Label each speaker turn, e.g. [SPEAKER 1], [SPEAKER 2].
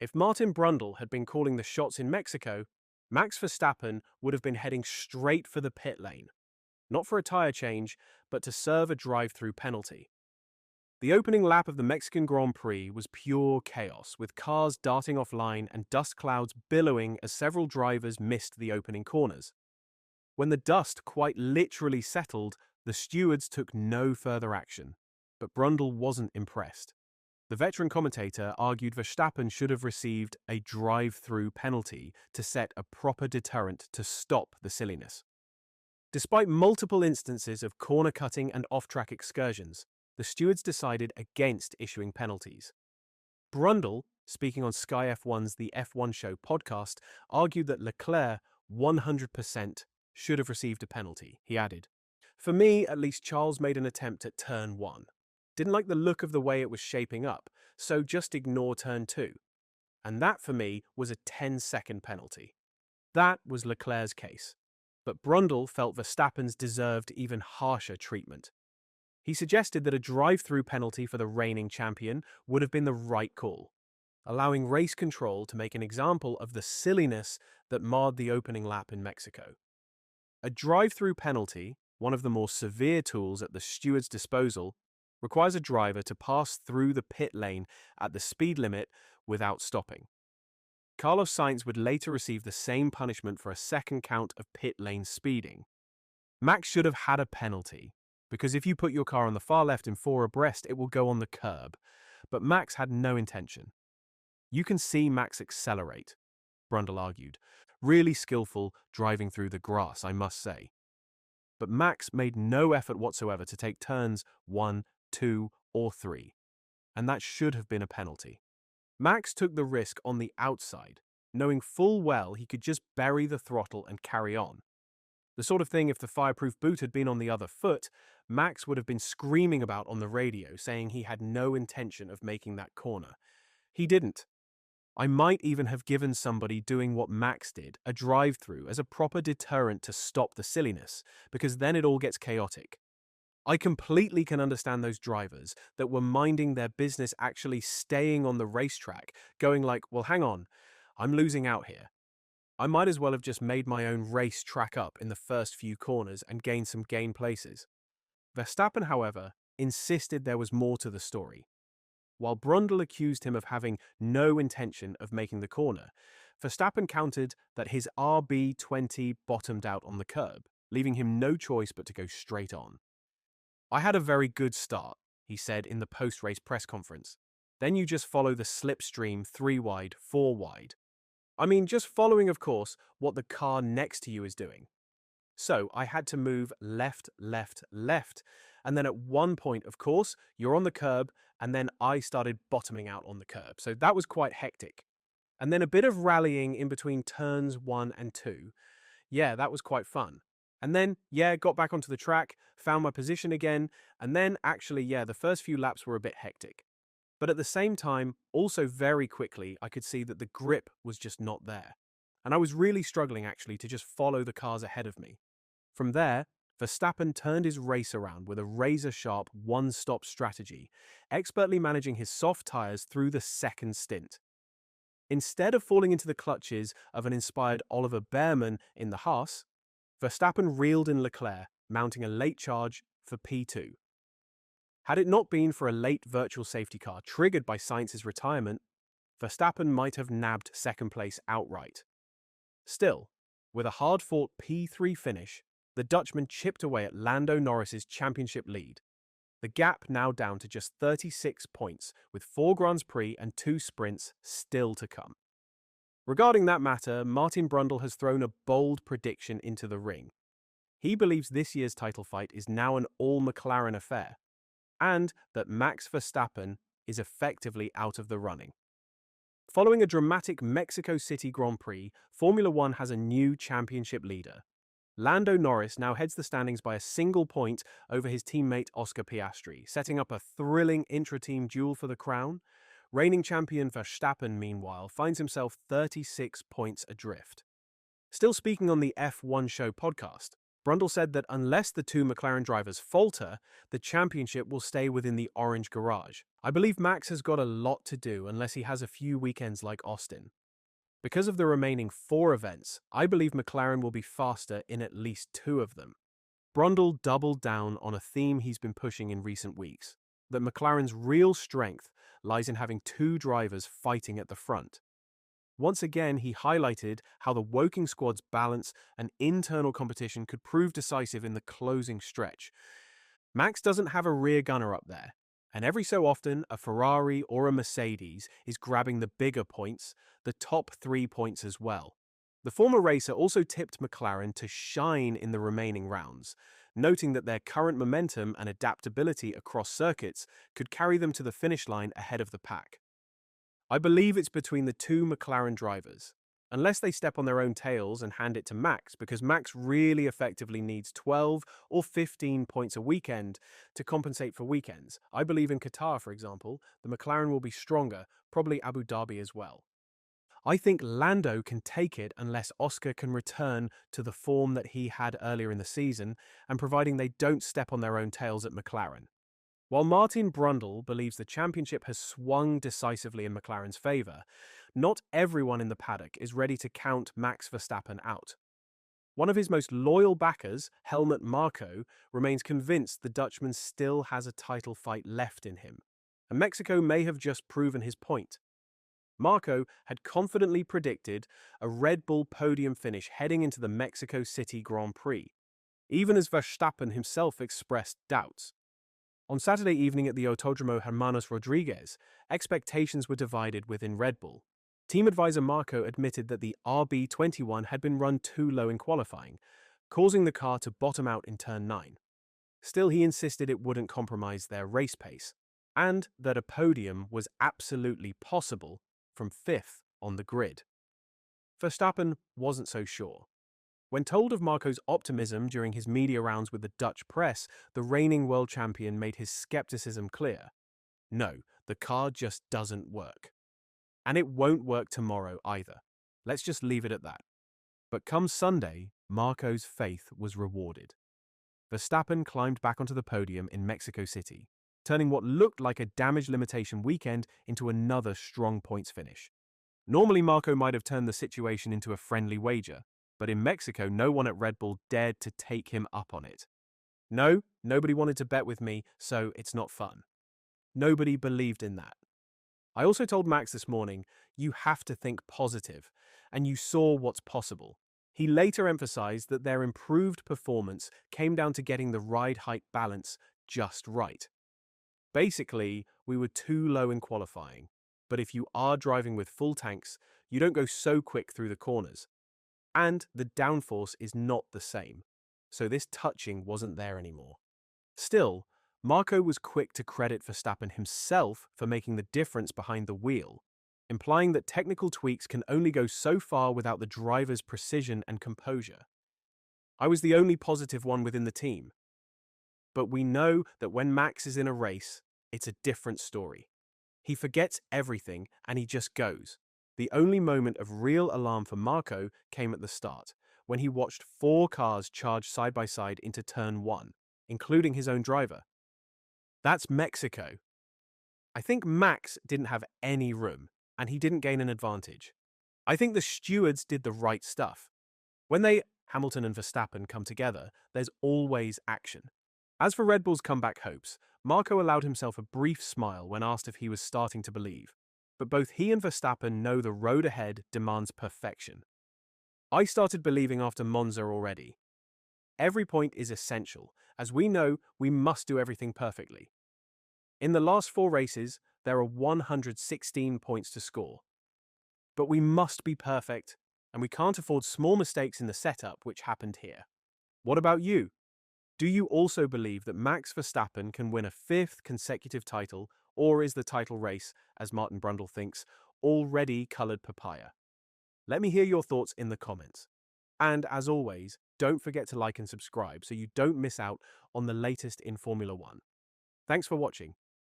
[SPEAKER 1] If Martin Brundle had been calling the shots in Mexico, Max Verstappen would have been heading straight for the pit lane, not for a tyre change, but to serve a drive-through penalty. The opening lap of the Mexican Grand Prix was pure chaos, with cars darting offline and dust clouds billowing as several drivers missed the opening corners. When the dust quite literally settled, the stewards took no further action, but Brundle wasn't impressed. The veteran commentator argued Verstappen should have received a drive-through penalty to set a proper deterrent to stop the silliness. Despite multiple instances of corner-cutting and off-track excursions, the stewards decided against issuing penalties. Brundle, speaking on Sky F1's The F1 Show podcast, argued that Leclerc 100% should have received a penalty. He added, "For me, at least Charles made an attempt at turn 1. Didn't like the look of the way it was shaping up, so just ignore turn 2. And that, for me, was a 10-second penalty." That was Leclerc's case. But Brundle felt Verstappen's deserved even harsher treatment. He suggested that a drive-through penalty for the reigning champion would have been the right call, allowing race control to make an example of the silliness that marred the opening lap in Mexico. A drive-through penalty, one of the more severe tools at the steward's disposal, requires a driver to pass through the pit lane at the speed limit without stopping. Carlos Sainz would later receive the same punishment for a second count of pit lane speeding. Max should have had a penalty, because if you put your car on the far left in 4 abreast, it will go on the curb. But Max had no intention. "You can see Max accelerate," Brundle argued. "Really skillful driving through the grass, I must say." But Max made no effort whatsoever to take turns 1, 2, or 3, and that should have been a penalty. Max took the risk on the outside, knowing full well he could just bury the throttle and carry on. The sort of thing if the fireproof boot had been on the other foot, Max would have been screaming about on the radio, saying he had no intention of making that corner. He didn't. I might even have given somebody doing what Max did a drive-through as a proper deterrent to stop the silliness, because then it all gets chaotic. I completely can understand those drivers that were minding their business actually staying on the racetrack, going like, well, hang on, I'm losing out here. I might as well have just made my own race track up in the first few corners and gained some gain places. Verstappen, however, insisted there was more to the story. While Brundle accused him of having no intention of making the corner, Verstappen countered that his RB20 bottomed out on the curb, leaving him no choice but to go straight on. "I had a very good start," he said in the post-race press conference. "Then you just follow the slipstream 3 wide, 4 wide. I mean, just following, of course, what the car next to you is doing. So I had to move left, left, left. And then at one point, of course, you're on the curb, and then I started bottoming out on the curb. So that was quite hectic. And then a bit of rallying in between turns 1 and 2. Yeah, that was quite fun. And then, got back onto the track, found my position again, and then actually, the first few laps were a bit hectic. But at the same time, also very quickly, I could see that the grip was just not there. And I was really struggling actually to just follow the cars ahead of me. From there, Verstappen turned his race around with a razor-sharp one-stop strategy, expertly managing his soft tyres through the second stint. Instead of falling into the clutches of an inspired Oliver Behrman in the Haas, Verstappen reeled in Leclerc, mounting a late charge for P2. Had it not been for a late virtual safety car triggered by Sainz's retirement, Verstappen might have nabbed second place outright. Still, with a hard-fought P3 finish, the Dutchman chipped away at Lando Norris's championship lead. The gap now down to just 36 points, with 4 Grands Prix and 2 sprints still to come. Regarding that matter, Martin Brundle has thrown a bold prediction into the ring. He believes this year's title fight is now an all-McLaren affair, and that Max Verstappen is effectively out of the running. Following a dramatic Mexico City Grand Prix, Formula One has a new championship leader. Lando Norris now heads the standings by a single point over his teammate Oscar Piastri, setting up a thrilling intra-team duel for the crown. Reigning champion Verstappen, meanwhile, finds himself 36 points adrift. Still speaking on the F1 Show podcast, Brundle said that unless the 2 McLaren drivers falter, the championship will stay within the orange garage. I believe Max has got a lot to do unless he has a few weekends like Austin. Because of the remaining 4 events, I believe McLaren will be faster in at least 2 of them. Brundle doubled down on a theme he's been pushing in recent weeks, that McLaren's real strength lies in having 2 drivers fighting at the front. Once again, he highlighted how the Woking squad's balance and internal competition could prove decisive in the closing stretch. Max doesn't have a rear gunner up there, and every so often a Ferrari or a Mercedes is grabbing the bigger points, the top 3 points as well. The former racer also tipped McLaren to shine in the remaining rounds, noting that their current momentum and adaptability across circuits could carry them to the finish line ahead of the pack. I believe it's between the 2 McLaren drivers, unless they step on their own tails and hand it to Max, because Max really effectively needs 12 or 15 points a weekend to compensate for weekends. I believe in Qatar, for example, the McLaren will be stronger, probably Abu Dhabi as well. I think Lando can take it unless Oscar can return to the form that he had earlier in the season, and providing they don't step on their own tails at McLaren. While Martin Brundle believes the championship has swung decisively in McLaren's favour, not everyone in the paddock is ready to count Max Verstappen out. One of his most loyal backers, Helmut Marko, remains convinced the Dutchman still has a title fight left in him, and Mexico may have just proven his point. Marko had confidently predicted a Red Bull podium finish heading into the Mexico City Grand Prix, even as Verstappen himself expressed doubts. On Saturday evening at the Autódromo Hermanos Rodriguez, expectations were divided within Red Bull. Team advisor Marko admitted that the RB21 had been run too low in qualifying, causing the car to bottom out in turn 9. Still, he insisted it wouldn't compromise their race pace, and that a podium was absolutely possible from 5th on the grid. Verstappen wasn't so sure. When told of Marko's optimism during his media rounds with the Dutch press, the reigning world champion made his skepticism clear. No, the car just doesn't work. And it won't work tomorrow either. Let's just leave it at that. But come Sunday, Marko's faith was rewarded. Verstappen climbed back onto the podium in Mexico City, turning what looked like a damage limitation weekend into another strong points finish. Normally, Marko might have turned the situation into a friendly wager, but in Mexico, no one at Red Bull dared to take him up on it. No, nobody wanted to bet with me, so it's not fun. Nobody believed in that. I also told Max this morning, you have to think positive, and you saw what's possible. He later emphasized that their improved performance came down to getting the ride-height balance just right. Basically, we were too low in qualifying, but if you are driving with full tanks, you don't go so quick through the corners. And the downforce is not the same, so this touching wasn't there anymore. Still, Marko was quick to credit Verstappen himself for making the difference behind the wheel, implying that technical tweaks can only go so far without the driver's precision and composure. I was the only positive one within the team. But we know that when Max is in a race, it's a different story. He forgets everything and he just goes. The only moment of real alarm for Marko came at the start, when he watched 4 cars charge side by side into turn 1, including his own driver. That's Mexico. I think Max didn't have any room, and he didn't gain an advantage. I think the stewards did the right stuff. When Hamilton and Verstappen, come together, there's always action. As for Red Bull's comeback hopes, Marko allowed himself a brief smile when asked if he was starting to believe. But both he and Verstappen know the road ahead demands perfection. I started believing after Monza already. Every point is essential, as we know we must do everything perfectly. In the last 4 races, there are 116 points to score. But we must be perfect, and we can't afford small mistakes in the setup, which happened here. What about you? Do you also believe that Max Verstappen can win a 5th consecutive title, or is the title race, as Martin Brundle thinks, already coloured papaya? Let me hear your thoughts in the comments. And as always, don't forget to like and subscribe so you don't miss out on the latest in Formula One. Thanks for watching.